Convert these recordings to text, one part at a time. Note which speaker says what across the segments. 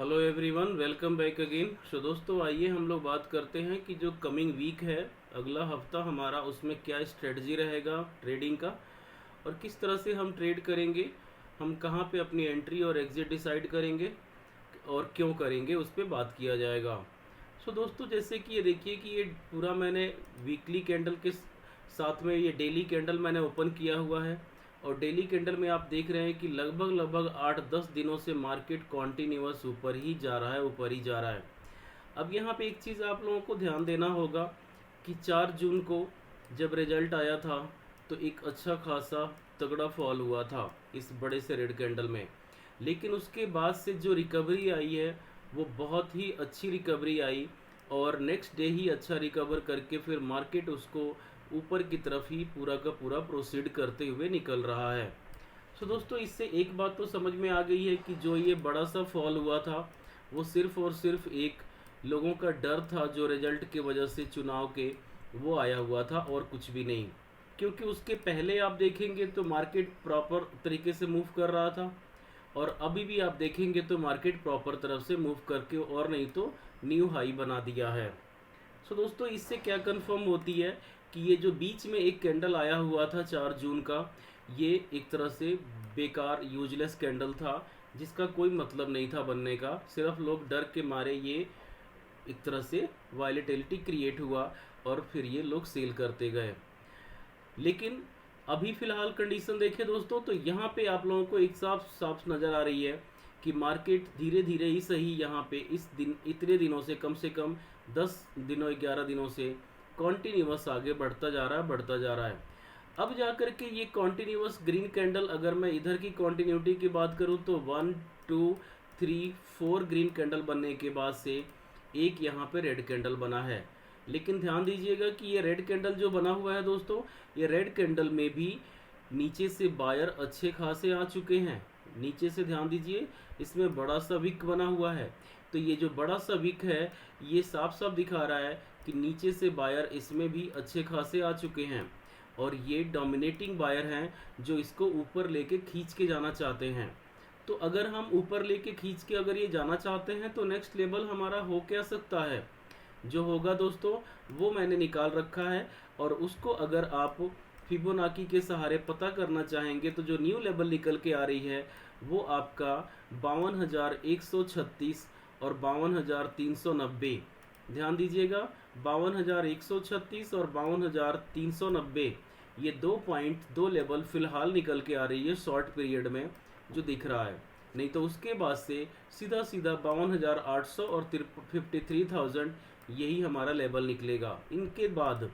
Speaker 1: Hello everyone, welcome back again. So दोस्तों, आइए हम लोग बात करते हैं कि जो कमिंग वीक है, अगला हफ्ता हमारा, उसमें क्या स्ट्रेटजी रहेगा ट्रेडिंग का और किस तरह से हम ट्रेड करेंगे, हम कहाँ पे अपनी एंट्री और एग्जिट डिसाइड करेंगे और क्यों करेंगे, उस पर बात किया जाएगा। सो दोस्तों, जैसे कि ये देखिए कि ये पूरा मैंने वीकली कैंडल के साथ में ये डेली कैंडल मैंने ओपन किया हुआ है और डेली कैंडल में आप देख रहे हैं कि लगभग लगभग 8-10 दिनों से मार्केट कॉन्टिन्यूअस ऊपर ही जा रहा है, ऊपर ही जा रहा है। अब यहाँ पे एक चीज़ आप लोगों को ध्यान देना होगा कि 4 जून को जब रिजल्ट आया था तो एक अच्छा खासा तगड़ा फॉल हुआ था इस बड़े से रेड कैंडल में, लेकिन उसके बाद से जो रिकवरी आई है वो बहुत ही अच्छी रिकवरी आई और नेक्स्ट डे ही अच्छा रिकवर करके फिर मार्केट उसको ऊपर की तरफ ही पूरा का पूरा प्रोसीड करते हुए निकल रहा है। सो दोस्तों, इससे एक बात तो समझ में आ गई है कि जो ये बड़ा सा फॉल हुआ था वो सिर्फ और सिर्फ एक लोगों का डर था जो रिजल्ट के वजह से चुनाव के वो आया हुआ था और कुछ भी नहीं। क्योंकि उसके पहले आप देखेंगे तो मार्केट प्रॉपर तरीके से मूव कर रहा था और अभी भी आप देखेंगे तो मार्केट प्रॉपर तरफ से मूव करके और नहीं तो न्यू हाई बना दिया है। सो दोस्तों, इससे क्या कंफर्म होती है कि ये जो बीच में एक कैंडल आया हुआ था 4 जून का, ये एक तरह से बेकार यूजलेस कैंडल था जिसका कोई मतलब नहीं था बनने का। सिर्फ लोग डर के मारे ये एक तरह से वायलेटिलिटी क्रिएट हुआ और फिर ये लोग सेल करते गए। लेकिन अभी फिलहाल कंडीशन देखें दोस्तों तो यहाँ पे आप लोगों को एक साफ साफ नज़र आ रही है कि मार्केट धीरे धीरे ही सही यहाँ पे इस दिन इतने दिनों से कम 10 दिनों 11 दिनों से कॉन्टिन्यूस आगे बढ़ता जा रहा है, बढ़ता जा रहा है। अब जाकर के ये कॉन्टिन्यूस ग्रीन कैंडल, अगर मैं इधर की कॉन्टिन्यूटी की बात करूँ तो 1 2 3 4 ग्रीन कैंडल बनने के बाद से एक यहाँ पे रेड कैंडल बना है। लेकिन ध्यान दीजिएगा कि ये रेड कैंडल जो बना हुआ है दोस्तों, ये रेड कैंडल में भी नीचे से बायर अच्छे खासे आ चुके हैं। नीचे से ध्यान दीजिए, इसमें बड़ा सा विक बना हुआ है। तो ये जो बड़ा सा विक है ये साफ साफ दिखा रहा है कि नीचे से बायर इसमें भी अच्छे खासे आ चुके हैं और ये डोमिनेटिंग बायर हैं जो इसको ऊपर लेके खींच के जाना चाहते हैं। तो अगर हम ऊपर लेके खींच के अगर ये जाना चाहते हैं तो नेक्स्ट लेवल हमारा हो क्या सकता है, जो होगा दोस्तों वो मैंने निकाल रखा है और उसको अगर आप फिबोनाची के सहारे पता करना चाहेंगे तो जो न्यू लेवल निकल के आ रही है वो आपका 52,136 और 52,390। ध्यान दीजिएगा, 52,136 और 52,390 ये 2 लेवल फिलहाल निकल के आ रही है शॉर्ट पीरियड में जो दिख रहा है। नहीं तो उसके बाद से सीधा सीधा 52,800 और 53,000 यही हमारा लेवल निकलेगा इनके बाद।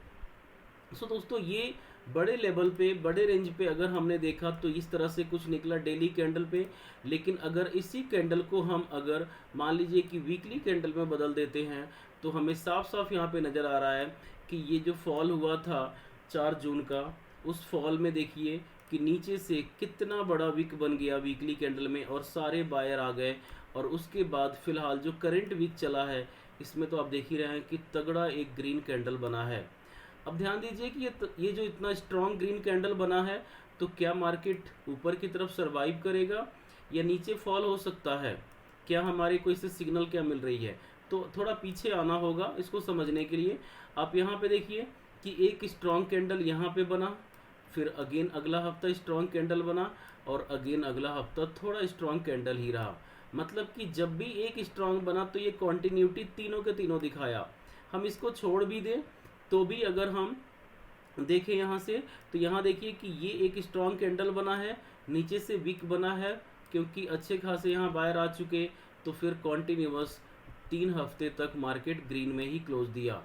Speaker 1: सो दोस्तों, ये बड़े लेवल पे, बड़े रेंज पे अगर हमने देखा तो इस तरह से कुछ निकला डेली कैंडल पे। लेकिन अगर इसी कैंडल को हम अगर मान लीजिए कि वीकली कैंडल में बदल देते हैं तो हमें साफ साफ यहाँ पे नज़र आ रहा है कि ये जो फॉल हुआ था 4 जून का, उस फॉल में देखिए कि नीचे से कितना बड़ा विक बन गया वीकली कैंडल में और सारे बायर आ गए। और उसके बाद फिलहाल जो करंट वीक चला है इसमें तो आप देख ही रहे हैं कि तगड़ा एक ग्रीन कैंडल बना है। अब ध्यान दीजिए कि ये जो इतना स्ट्रॉन्ग ग्रीन कैंडल बना है तो क्या मार्केट ऊपर की तरफ सरवाइव करेगा या नीचे फॉल हो सकता है, क्या हमारे को इससे सिग्नल क्या मिल रही है। तो थोड़ा पीछे आना होगा इसको समझने के लिए। आप यहाँ पे देखिए कि एक स्ट्रॉन्ग कैंडल यहाँ पे बना, फिर अगेन अगला हफ्ता स्ट्रॉन्ग कैंडल बना और अगेन अगला हफ्ता थोड़ा स्ट्रॉन्ग कैंडल ही रहा। मतलब कि जब भी एक स्ट्रॉन्ग बना तो ये कॉन्टिन्यूटी तीनों के तीनों दिखाया। हम इसको छोड़ भी दें तो भी अगर हम देखें यहाँ से तो यहाँ देखिए कि ये एक स्ट्रॉन्ग कैंडल बना है, नीचे से विक बना है क्योंकि अच्छे खासे यहाँ बायर आ चुके, तो फिर कॉन्टिन्यूअस 3 हफ्ते तक मार्केट ग्रीन में ही क्लोज दिया।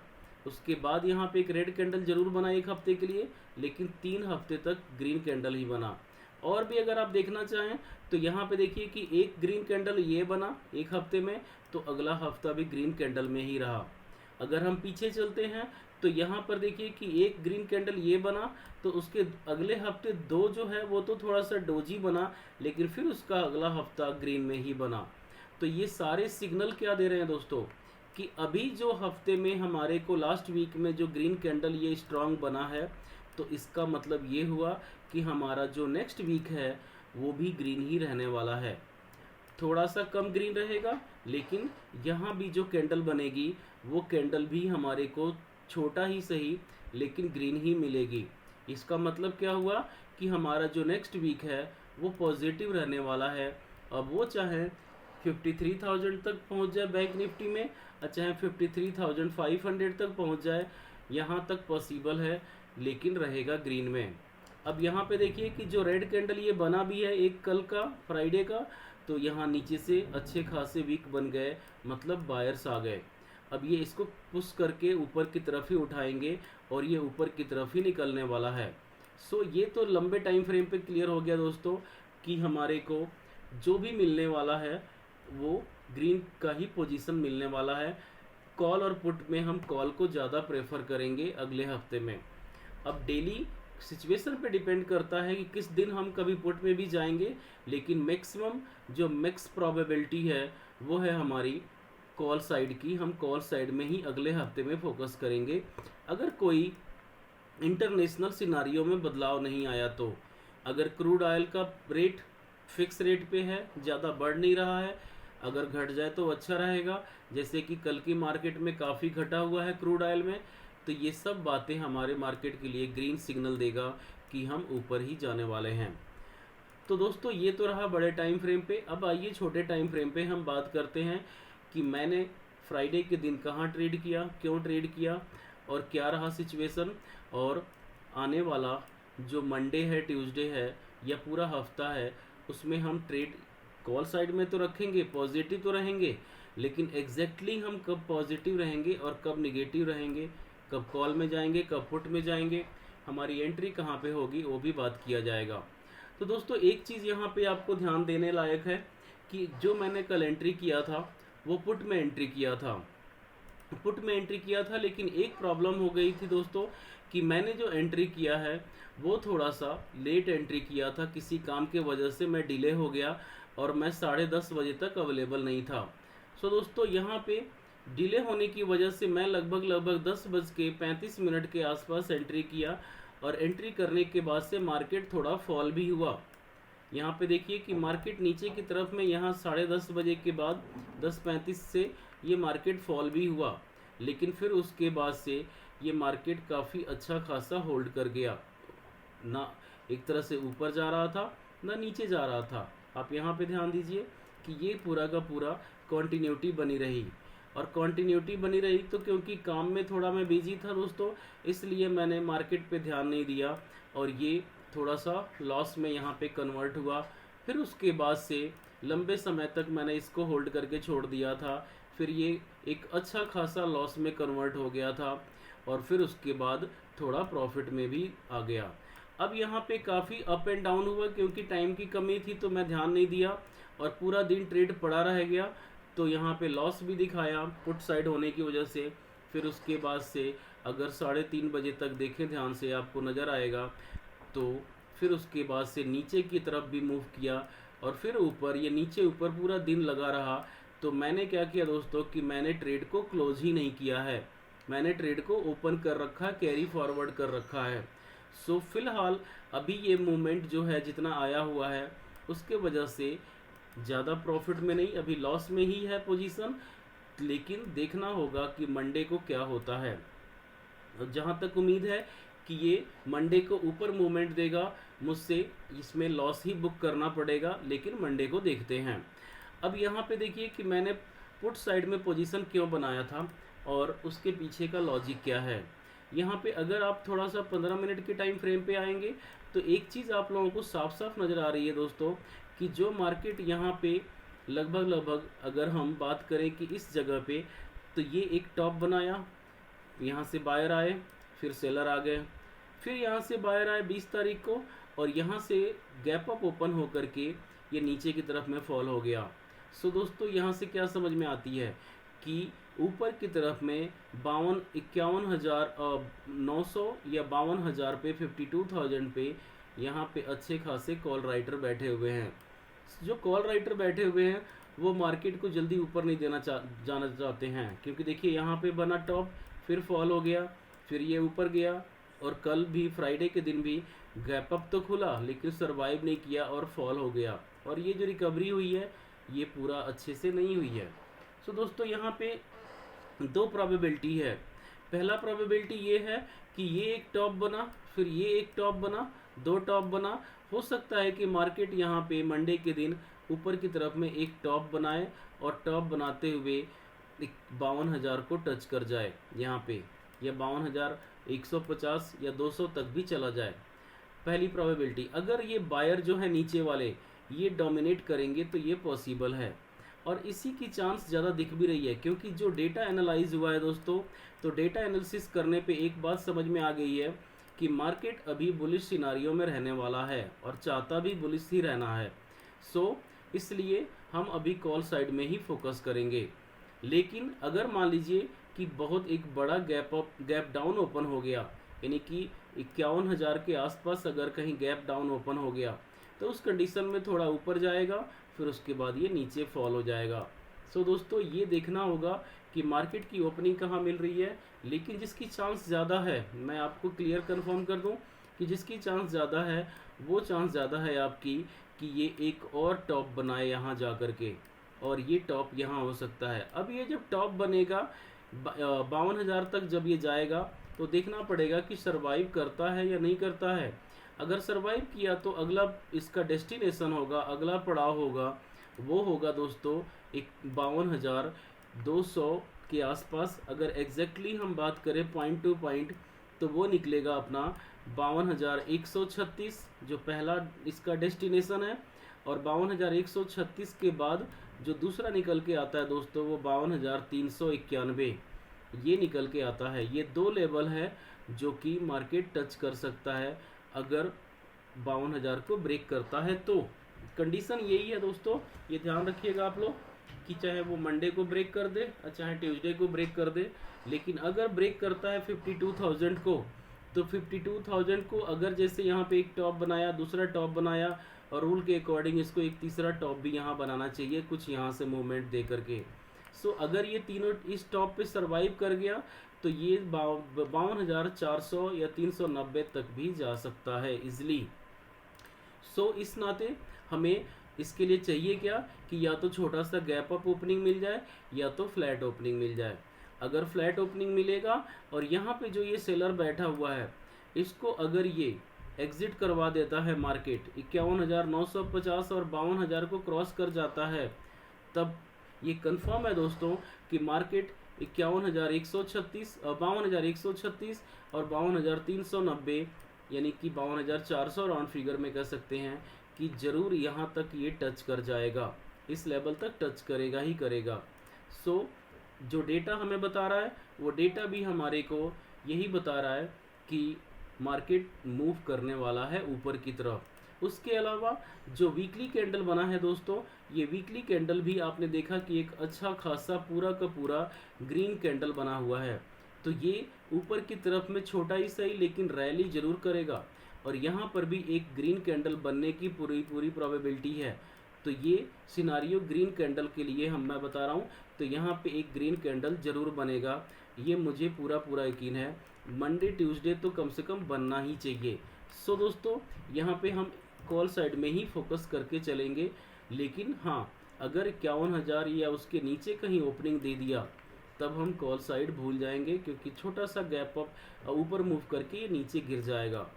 Speaker 1: उसके बाद यहाँ पे एक रेड कैंडल जरूर बना 1 हफ्ते के लिए, लेकिन 3 हफ्ते तक ग्रीन कैंडल ही बना। और भी अगर आप देखना चाहें तो यहाँ पे देखिए कि एक ग्रीन कैंडल ये बना 1 हफ्ते में, तो अगला हफ्ता भी ग्रीन कैंडल में ही रहा। अगर हम पीछे चलते हैं तो यहाँ पर देखिए कि एक ग्रीन कैंडल ये बना, तो उसके अगले हफ्ते 2 जो है वो तो थोड़ा सा डोजी बना, लेकिन फिर उसका अगला हफ्ता ग्रीन में ही बना। तो ये सारे सिग्नल क्या दे रहे हैं दोस्तों कि अभी जो हफ्ते में हमारे को लास्ट वीक में जो ग्रीन कैंडल ये स्ट्रांग बना है, तो इसका मतलब ये हुआ कि हमारा जो नेक्स्ट वीक है वो भी ग्रीन ही रहने वाला है। थोड़ा सा कम ग्रीन रहेगा, लेकिन यहाँ भी जो कैंडल बनेगी वो कैंडल भी हमारे को छोटा ही सही लेकिन ग्रीन ही मिलेगी। इसका मतलब क्या हुआ कि हमारा जो नेक्स्ट वीक है वो पॉजिटिव रहने वाला है। अब वो चाहे 53,000 तक पहुंच जाए बैंक निफ्टी में, और चाहे 53,500 तक पहुंच जाए, यहाँ तक पॉसिबल है, लेकिन रहेगा ग्रीन में। अब यहाँ पे देखिए कि जो रेड कैंडल ये बना भी है एक कल का फ्राइडे का, तो यहाँ नीचे से अच्छे खासे वीक बन गए, मतलब बायर्स आ गए। अब ये इसको पुश करके ऊपर की तरफ ही उठाएंगे और ये ऊपर की तरफ ही निकलने वाला है। सो ये तो लंबे टाइम फ्रेम पे क्लियर हो गया दोस्तों कि हमारे को जो भी मिलने वाला है वो ग्रीन का ही पोजीशन मिलने वाला है। कॉल और पुट में हम कॉल को ज़्यादा प्रेफर करेंगे अगले हफ्ते में। अब डेली सिचुएशन पे डिपेंड करता है कि किस दिन हम कभी पुट में भी जाएंगे, लेकिन मैक्सिमम जो मैक्स प्रोबेबिलिटी है वो है हमारी कॉल साइड की। हम कॉल साइड में ही अगले हफ्ते में फोकस करेंगे, अगर कोई इंटरनेशनल सिनारियो में बदलाव नहीं आया तो। अगर क्रूड ऑयल का रेट फिक्स रेट पे है, ज़्यादा बढ़ नहीं रहा है, अगर घट जाए तो अच्छा रहेगा, जैसे कि कल की मार्केट में काफ़ी घटा हुआ है क्रूड ऑयल में, तो ये सब बातें हमारे मार्केट के लिए ग्रीन सिग्नल देगा कि हम ऊपर ही जाने वाले हैं। तो दोस्तों ये तो रहा बड़े टाइम फ्रेम पे। अब आइए छोटे टाइम फ्रेम पे हम बात करते हैं कि मैंने फ्राइडे के दिन कहाँ ट्रेड किया, क्यों ट्रेड किया और क्या रहा सिचुएशन, और आने वाला जो मंडे है, ट्यूसडे है या पूरा हफ्ता है, उसमें हम ट्रेड कॉल साइड में तो रखेंगे, पॉजिटिव तो रहेंगे, लेकिन एग्जैक्टली हम कब पॉजिटिव रहेंगे और कब निगेटिव रहेंगे, कब कॉल में जाएंगे, कब पुट में जाएंगे, हमारी एंट्री कहाँ पे होगी, वो भी बात किया जाएगा। तो दोस्तों एक चीज़ यहाँ पे आपको ध्यान देने लायक है कि जो मैंने कल एंट्री किया था वो पुट में एंट्री किया था, लेकिन एक प्रॉब्लम हो गई थी दोस्तों कि मैंने जो एंट्री किया है वो थोड़ा सा लेट एंट्री किया था, किसी काम के वजह से मैं डिले हो गया और मैं 10:30 बजे तक अवेलेबल नहीं था। सो दोस्तों यहाँ पे डिले होने की वजह से मैं लगभग 10:35 के आसपास एंट्री किया, और एंट्री करने के बाद से मार्केट थोड़ा फॉल भी हुआ। यहाँ पे देखिए कि मार्केट नीचे की तरफ में यहाँ 10:30 बजे के बाद 10:35 से ये मार्केट फॉल भी हुआ, लेकिन फिर उसके बाद से ये मार्केट काफ़ी अच्छा खासा होल्ड कर गया, ना एक तरह से ऊपर जा रहा था ना नीचे जा रहा था। आप यहाँ पे ध्यान दीजिए कि ये पूरा का पूरा कॉन्टीन्यूटी बनी रही, और कॉन्टीन्यूटी बनी रही तो क्योंकि काम में थोड़ा मैं बिजी था दोस्तों, इसलिए मैंने मार्केट पे ध्यान नहीं दिया और ये थोड़ा सा लॉस में यहाँ पे कन्वर्ट हुआ। फिर उसके बाद से लंबे समय तक मैंने इसको होल्ड करके छोड़ दिया था, फिर ये एक अच्छा खासा लॉस में कन्वर्ट हो गया था और फिर उसके बाद थोड़ा प्रॉफिट में भी आ गया। अब यहाँ पे काफ़ी अप एंड डाउन हुआ क्योंकि टाइम की कमी थी तो मैं ध्यान नहीं दिया और पूरा दिन ट्रेड पड़ा रह गया, तो यहाँ पे लॉस भी दिखाया पुट साइड होने की वजह से। फिर उसके बाद से अगर 3:30 बजे तक देखें ध्यान से आपको नज़र आएगा, तो फिर उसके बाद से नीचे की तरफ भी मूव किया और फिर ऊपर, ये नीचे ऊपर पूरा दिन लगा रहा। तो मैंने क्या किया दोस्तों कि मैंने ट्रेड को क्लोज ही नहीं किया है, मैंने ट्रेड को ओपन कर रखा, कैरी फॉरवर्ड कर रखा है। सो फिलहाल अभी ये मूवमेंट जो है जितना आया हुआ है उसके वजह से ज़्यादा प्रॉफिट में नहीं, अभी लॉस में ही है पोजीशन, लेकिन देखना होगा कि मंडे को क्या होता है। जहाँ तक उम्मीद है कि ये मंडे को ऊपर मूवमेंट देगा, मुझसे इसमें लॉस ही बुक करना पड़ेगा, लेकिन मंडे को देखते हैं। अब यहाँ पे देखिए कि मैंने पुट साइड में पोजीशन क्यों बनाया था और उसके पीछे का लॉजिक क्या है। यहाँ पे अगर आप थोड़ा सा 15 मिनट के टाइम फ्रेम पे आएंगे तो एक चीज़ आप लोगों को साफ साफ नज़र आ रही है दोस्तों कि जो मार्केट यहाँ पे लगभग अगर हम बात करें कि इस जगह पे, तो ये एक टॉप बनाया, यहाँ से बायर आए, फिर सेलर आ गए, फिर यहाँ से बायर आए 20 तारीख को और यहाँ से गैप अप ओपन होकर के ये नीचे की तरफ में फॉल हो गया। सो दोस्तों यहाँ से क्या समझ में आती है कि ऊपर की तरफ में 51,900 या 52,000 पे, 52,000 पे यहाँ पे अच्छे खासे कॉल राइटर बैठे हुए हैं। जो कॉल राइटर बैठे हुए हैं वो मार्केट को जल्दी ऊपर नहीं जाना चाहते हैं, क्योंकि देखिए यहाँ पे बना टॉप, फिर फॉल हो गया, फिर ये ऊपर गया, और कल भी फ्राइडे के दिन भी गैप अप तो खुला लेकिन सरवाइव नहीं किया और फॉल हो गया। और ये जो रिकवरी हुई है ये पूरा अच्छे से नहीं हुई है। सो दोस्तों यहाँ पे दो प्रोबेबिलिटी है। पहला प्रोबेबिलिटी ये है कि ये एक टॉप बना, फिर ये एक टॉप बना, दो टॉप बना। हो सकता है कि मार्केट यहाँ पे मंडे के दिन ऊपर की तरफ में एक टॉप बनाए और टॉप बनाते हुए 52,000 को टच कर जाए यहाँ पे, या 52,150 या 200 तक भी चला जाए। पहली प्रोबेबिलिटी। अगर ये बायर जो है नीचे वाले ये डोमिनेट करेंगे तो ये पॉसिबल है, और इसी की चांस ज़्यादा दिख भी रही है, क्योंकि जो डेटा एनालाइज हुआ है दोस्तों, तो डेटा एनालिसिस करने पे एक बात समझ में आ गई है कि मार्केट अभी बुलिश सिनारियो में रहने वाला है और चाहता भी बुलिश ही रहना है। सो इसलिए हम अभी कॉल साइड में ही फोकस करेंगे। लेकिन अगर मान लीजिए कि बहुत एक बड़ा गैप डाउन ओपन हो गया, यानी कि 51,000 के आसपास अगर कहीं गैप डाउन ओपन हो गया, तो उस कंडीशन में थोड़ा ऊपर जाएगा, फिर उसके बाद ये नीचे फॉल हो जाएगा। सो दोस्तों ये देखना होगा कि मार्केट की ओपनिंग कहाँ मिल रही है। लेकिन जिसकी चांस ज़्यादा है, मैं आपको क्लियर कंफर्म कर दूं कि जिसकी चांस ज़्यादा है वो चांस ज़्यादा है आपकी कि ये एक और टॉप बनाए यहाँ जा कर के, और ये टॉप यहाँ हो सकता है। अब ये जब टॉप बनेगा 52,000 तक जब ये जाएगा, तो देखना पड़ेगा कि सरवाइव करता है या नहीं करता है। अगर सरवाइव किया तो अगला इसका डेस्टिनेशन होगा, अगला पड़ाव होगा, वो होगा दोस्तों 52,200 के आसपास। अगर एग्जैक्टली हम बात करें पॉइंट टू पॉइंट, तो वो निकलेगा अपना 52,136 जो पहला इसका डेस्टिनेशन है, और 52,136 के बाद जो दूसरा निकल के आता है दोस्तों वो 52,391 ये निकल के आता है। ये दो लेवल है जो कि मार्केट टच कर सकता है अगर 52,000 को ब्रेक करता है। तो कंडीशन यही है दोस्तों, ये ध्यान रखिएगा आप लोग कि चाहे वो मंडे को ब्रेक कर दे चाहे ट्यूसडे को ब्रेक कर दे, लेकिन अगर ब्रेक करता है 52,000 को, तो 52,000 को अगर जैसे यहाँ पे एक टॉप बनाया, दूसरा टॉप बनाया, और रूल के अकॉर्डिंग इसको एक तीसरा टॉप भी यहाँ बनाना चाहिए कुछ यहाँ से मूवमेंट दे करके। सो अगर ये तीनों इस टॉप पे सरवाइव कर गया तो ये 52,400 या 390 तक भी जा सकता है इजली। सो इस नाते हमें इसके लिए चाहिए क्या कि या तो छोटा सा गैप अप ओपनिंग मिल जाए या तो फ्लैट ओपनिंग मिल जाए। अगर फ्लैट ओपनिंग मिलेगा और यहाँ पे जो ये सेलर बैठा हुआ है इसको अगर ये एग्जिट करवा देता है मार्केट 51,950 और 52,000 को क्रॉस कर जाता है, तब ये कंफर्म है दोस्तों कि मार्केट 51,136 52,136 और 52,390 यानी कि 52,400 राउंड फिगर में कह सकते हैं कि ज़रूर यहाँ तक ये टच कर जाएगा, इस लेवल तक टच करेगा ही करेगा। सो जो डेटा हमें बता रहा है वो डेटा भी हमारे को यही बता रहा है कि मार्केट मूव करने वाला है ऊपर की तरफ। उसके अलावा जो वीकली कैंडल बना है दोस्तों, ये वीकली कैंडल भी आपने देखा कि एक अच्छा खासा पूरा का पूरा ग्रीन कैंडल बना हुआ है। तो ये ऊपर की तरफ में छोटा ही सही लेकिन रैली जरूर करेगा, और यहाँ पर भी एक ग्रीन कैंडल बनने की पूरी प्रोबेबिलिटी है। तो ये सिनारियो ग्रीन कैंडल के लिए मैं बता रहा हूँ, तो यहाँ पे एक ग्रीन कैंडल जरूर बनेगा, ये मुझे पूरा यकीन है। मंडे ट्यूसडे तो कम से कम बनना ही चाहिए। सो दोस्तों यहाँ पे हम कॉल साइड में ही फोकस करके चलेंगे, लेकिन हाँ अगर 51,000 या उसके नीचे कहीं ओपनिंग दे दिया तब हम कॉल साइड भूल जाएंगे, क्योंकि छोटा सा गैप अप ऊपर मूव करके ये नीचे गिर जाएगा।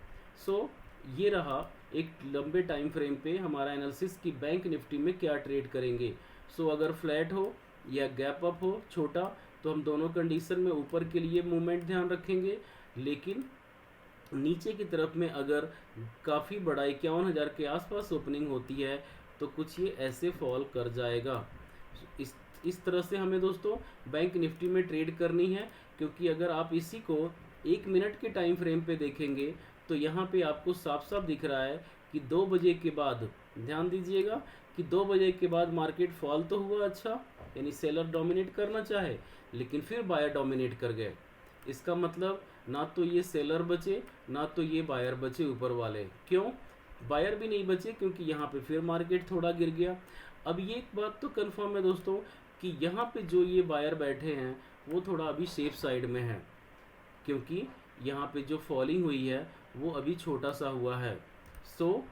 Speaker 1: सो ये रहा एक लंबे टाइम फ्रेम पे हमारा एनालिसिस कि बैंक निफ्टी में क्या ट्रेड करेंगे। सो अगर फ्लैट हो या गैप अप हो छोटा, तो हम दोनों कंडीशन में ऊपर के लिए मूवमेंट ध्यान रखेंगे, लेकिन नीचे की तरफ में अगर काफ़ी बड़ा 51,000 के आसपास ओपनिंग होती है तो कुछ ये ऐसे फॉल कर जाएगा। इस तरह से हमें दोस्तों बैंक निफ्टी में ट्रेड करनी है, क्योंकि अगर आप इसी को 1 मिनट के टाइम फ्रेम पे देखेंगे तो यहाँ पे आपको साफ साफ दिख रहा है कि 2 बजे के बाद, ध्यान दीजिएगा कि 2 बजे के बाद मार्केट फॉल तो हुआ अच्छा, यानी सेलर डोमिनेट करना चाहे लेकिन फिर बायर डोमिनेट कर गए। इसका मतलब ना तो ये सेलर बचे ना तो ये बायर बचे ऊपर वाले। क्यों? बायर भी नहीं बचे क्योंकि यहाँ पे फिर मार्केट थोड़ा गिर गया। अब ये एक बात तो कंफर्म है दोस्तों कि यहाँ पे जो ये बायर बैठे हैं वो थोड़ा अभी सेफ साइड में है, क्योंकि यहाँ पे जो फॉलिंग हुई है वो अभी छोटा सा हुआ है। सो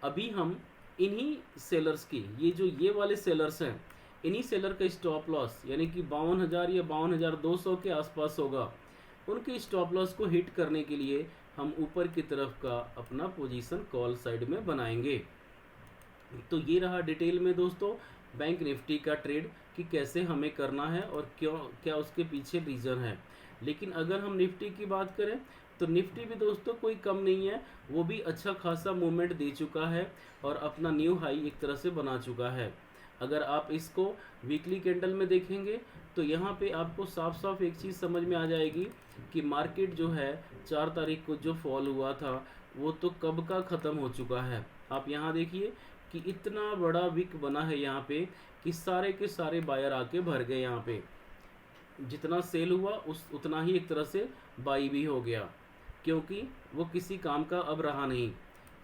Speaker 1: अभी हम इन्हीं सेलर्स की, ये वाले सेलर्स हैं, इन्हीं सेलर का स्टॉप लॉस यानी कि 52,000 या 52,200 के आसपास होगा। उनके स्टॉप लॉस को हिट करने के लिए हम ऊपर की तरफ का अपना पोजीशन कॉल साइड में बनाएंगे। तो ये रहा डिटेल में दोस्तों बैंक निफ्टी का ट्रेड कि कैसे हमें करना है और क्यों, क्या उसके पीछे रीज़न है। लेकिन अगर हम निफ्टी की बात करें तो निफ्टी भी दोस्तों कोई कम नहीं है, वो भी अच्छा खासा मूवमेंट दे चुका है और अपना न्यू हाई एक तरह से बना चुका है। अगर आप इसको वीकली कैंडल में देखेंगे तो यहाँ पे आपको साफ साफ एक चीज़ समझ में आ जाएगी कि मार्केट जो है 4 तारीख को जो फॉल हुआ था वो तो कब का ख़त्म हो चुका है। आप यहाँ देखिए कि इतना बड़ा विक बना है यहाँ पे कि सारे के सारे बायर आके भर गए। यहाँ पे जितना सेल हुआ उतना ही एक तरह से बाई भी हो गया, क्योंकि वो किसी काम का अब रहा नहीं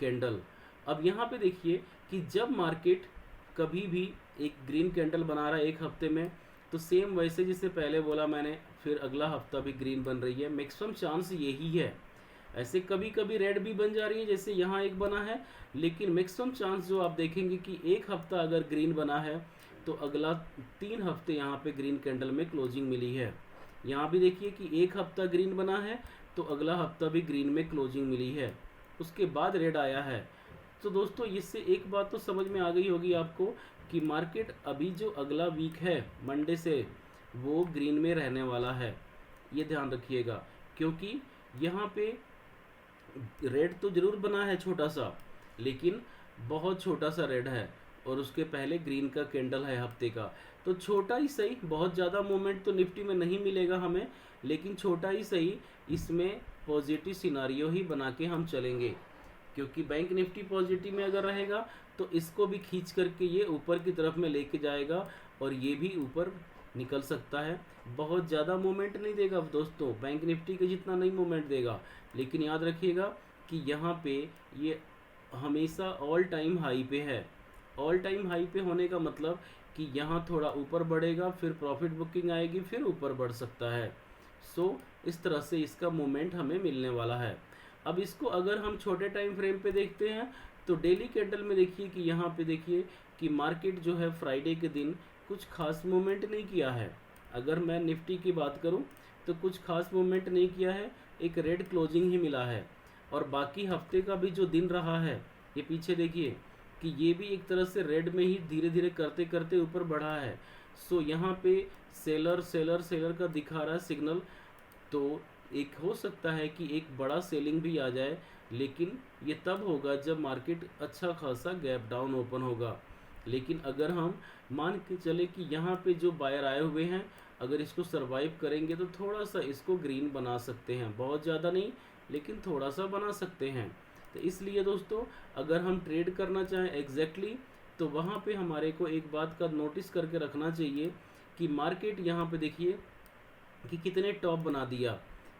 Speaker 1: कैंडल। अब यहाँ पे देखिए कि जब मार्केट कभी भी एक ग्रीन कैंडल बना रहा है एक हफ्ते में, तो सेम वैसे जिसे पहले बोला मैंने, फिर अगला हफ्ता भी ग्रीन बन रही है। मैक्सिमम चांस यही है। ऐसे कभी कभी रेड भी बन जा रही है जैसे यहाँ एक बना है, लेकिन मैक्सिमम चांस जो आप देखेंगे कि एक हफ्ता अगर ग्रीन बना है तो अगला 3 हफ्ते यहाँ पे ग्रीन कैंडल में क्लोजिंग मिली है। यहाँ भी देखिए कि एक हफ्ता ग्रीन बना है तो अगला हफ्ता भी ग्रीन में क्लोजिंग मिली है, उसके बाद रेड आया है। तो दोस्तों इससे एक बात तो समझ में आ गई होगी आपको कि मार्केट अभी जो अगला वीक है मंडे से वो ग्रीन में रहने वाला है। ये ध्यान रखिएगा, क्योंकि यहाँ पे रेड तो जरूर बना है छोटा सा, लेकिन बहुत छोटा सा रेड है और उसके पहले ग्रीन का कैंडल है हफ्ते का। तो छोटा ही सही, बहुत ज़्यादा मूवमेंट तो निफ्टी में नहीं मिलेगा हमें, लेकिन छोटा ही सही इसमें पॉजिटिव सिनारियो ही बना के हम चलेंगे। क्योंकि बैंक निफ्टी पॉजिटिव में अगर रहेगा तो इसको भी खींच करके ये ऊपर की तरफ में लेके जाएगा और ये भी ऊपर निकल सकता है। बहुत ज़्यादा मूवमेंट नहीं देगा दोस्तों, बैंक निफ्टी के जितना नहीं मूवमेंट देगा, लेकिन याद रखिएगा कि यहाँ पे ये हमेशा ऑल टाइम हाई पे है। ऑल टाइम हाई पे होने का मतलब कि यहाँ थोड़ा ऊपर बढ़ेगा, फिर प्रॉफिट बुकिंग आएगी, फिर ऊपर बढ़ सकता है। सो इस तरह से इसका मूवमेंट हमें मिलने वाला है। अब इसको अगर हम छोटे टाइम फ्रेम पे देखते हैं तो डेली कैंडल में देखिए कि यहाँ पे देखिए कि मार्केट जो है फ्राइडे के दिन कुछ खास मूवमेंट नहीं किया है। अगर मैं निफ्टी की बात करूं तो कुछ खास मूवमेंट नहीं किया है, एक रेड क्लोजिंग ही मिला है। और बाकी हफ्ते का भी जो दिन रहा है, ये पीछे देखिए कि ये भी एक तरह से रेड में ही धीरे धीरे करते करते ऊपर बढ़ा है। सो यहाँ पे सेलर सेलर सेलर का दिखा रहा है सिग्नल। तो एक हो सकता है कि एक बड़ा सेलिंग भी आ जाए, लेकिन ये तब होगा जब मार्केट अच्छा खासा गैप डाउन ओपन होगा। लेकिन अगर हम मान के चले कि यहाँ पे जो बायर आए हुए हैं अगर इसको सरवाइव करेंगे तो थोड़ा सा इसको ग्रीन बना सकते हैं, बहुत ज़्यादा नहीं लेकिन थोड़ा सा बना सकते हैं। तो इसलिए दोस्तों अगर हम ट्रेड करना चाहें एग्जैक्टली तो वहाँ पे हमारे को एक बात का नोटिस करके रखना चाहिए कि मार्केट यहाँ पे देखिए कि कितने टॉप बना दिया।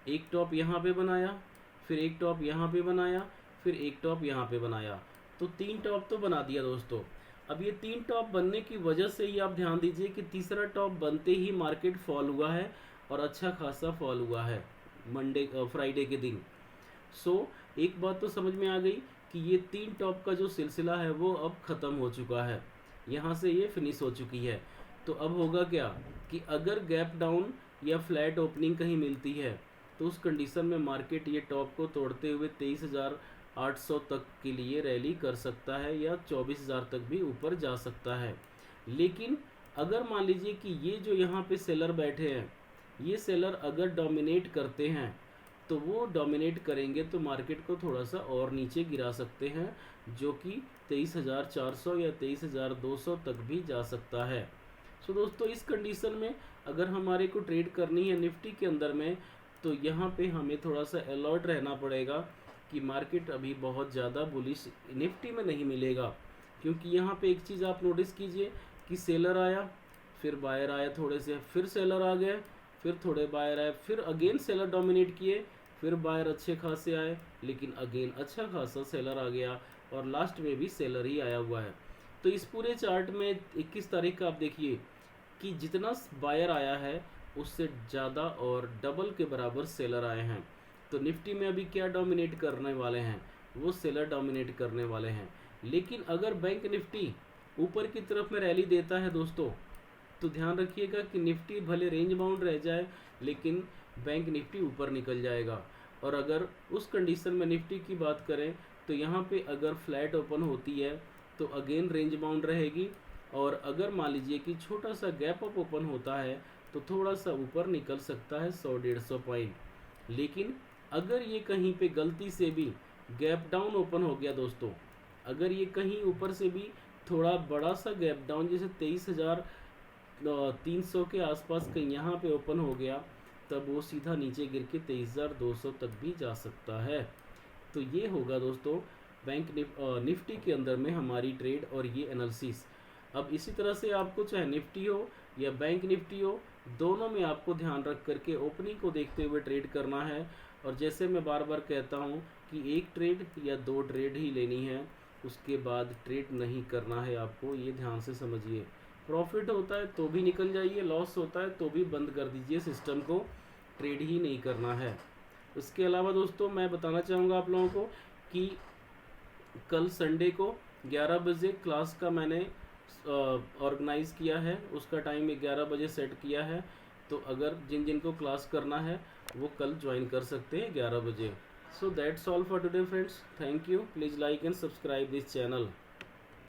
Speaker 1: एक टॉप यहाँ पे बनाया, फिर एक टॉप यहाँ पे बनाया, फिर एक टॉप यहाँ पे बनाया, तो 3 टॉप तो बना दिया दोस्तों। अब ये 3 टॉप बनने की वजह से ही आप ध्यान दीजिए कि तीसरा टॉप बनते ही मार्केट फॉल हुआ है और अच्छा खासा फॉल हुआ है फ्राइडे के दिन। सो एक बात तो समझ में आ गई कि ये 3 टॉप का जो सिलसिला है वो अब ख़त्म हो चुका है, यहाँ से ये फिनिश हो चुकी है। तो अब होगा क्या कि अगर गैप डाउन या फ्लैट ओपनिंग कहीं मिलती है तो उस कंडीशन में मार्केट ये टॉप को तोड़ते हुए 23,800 तक के लिए रैली कर सकता है या 24,000 तक भी ऊपर जा सकता है। लेकिन अगर मान लीजिए कि ये जो यहाँ पे सेलर बैठे हैं, ये सेलर अगर डोमिनेट करते हैं तो वो डोमिनेट करेंगे तो मार्केट को थोड़ा सा और नीचे गिरा सकते हैं, जो कि 23,400 या 23,200 तक भी जा सकता है। सो दोस्तों इस कंडीशन में अगर हमारे को ट्रेड करनी है निफ्टी के अंदर में तो यहाँ पे हमें थोड़ा सा अलर्ट रहना पड़ेगा कि मार्केट अभी बहुत ज़्यादा बुलिश निफ्टी में नहीं मिलेगा। क्योंकि यहाँ पे एक चीज़ आप नोटिस कीजिए कि सेलर आया, फिर बायर आया, थोड़े से फिर सेलर आ गए, फिर थोड़े बायर आए, फिर अगेन सेलर डोमिनेट किए, फिर बायर अच्छे खासे आए, लेकिन अगेन अच्छा खासा सेलर आ गया और लास्ट में भी सेलर ही आया हुआ है। तो इस पूरे चार्ट में 21 तारीख का आप देखिए कि जितना बायर आया है उससे ज़्यादा और डबल के बराबर सेलर आए हैं। तो निफ्टी में अभी क्या डोमिनेट करने वाले हैं, वो सेलर डोमिनेट करने वाले हैं। लेकिन अगर बैंक निफ्टी ऊपर की तरफ में रैली देता है दोस्तों, तो ध्यान रखिएगा कि निफ्टी भले रेंज बाउंड रह जाए लेकिन बैंक निफ्टी ऊपर निकल जाएगा। और अगर उस कंडीशन में निफ्टी की बात करें तो यहाँ पे अगर फ्लैट ओपन होती है तो अगेन रेंज बाउंड रहेगी, और अगर मान लीजिए कि छोटा सा गैप अप ओपन होता है तो थोड़ा सा ऊपर निकल सकता है 100-150 पॉइंट। लेकिन अगर ये कहीं पे गलती से भी गैप डाउन ओपन हो गया दोस्तों, अगर ये कहीं ऊपर से भी थोड़ा बड़ा सा गैप डाउन जैसे 23,300 के आसपास कहीं यहाँ पे ओपन हो गया, तब वो सीधा नीचे गिर के 23,200 तक भी जा सकता है। तो ये होगा दोस्तों बैंक निफ्टी के अंदर में हमारी ट्रेड और ये एनालिसिस। अब इसी तरह से आपको चाहे निफ्टी हो या बैंक निफ्टी हो, दोनों में आपको ध्यान रख करके ओपनिंग को देखते हुए ट्रेड करना है। और जैसे मैं बार बार कहता हूँ कि एक ट्रेड या दो ट्रेड ही लेनी है, उसके बाद ट्रेड नहीं करना है आपको, ये ध्यान से समझिए। प्रॉफिट होता है तो भी निकल जाइए, लॉस होता है तो भी बंद कर दीजिए सिस्टम को, ट्रेड ही नहीं करना है। उसके अलावा दोस्तों मैं बताना चाहूँगा आप लोगों को कि कल संडे को 11 बजे क्लास का मैंने ऑर्गेनाइज़ किया है, उसका टाइम 11 बजे सेट किया है। तो अगर जिन जिन को क्लास करना है वो कल ज्वाइन कर सकते हैं 11 बजे। So that's all for today friends, thank you, please like and subscribe this channel.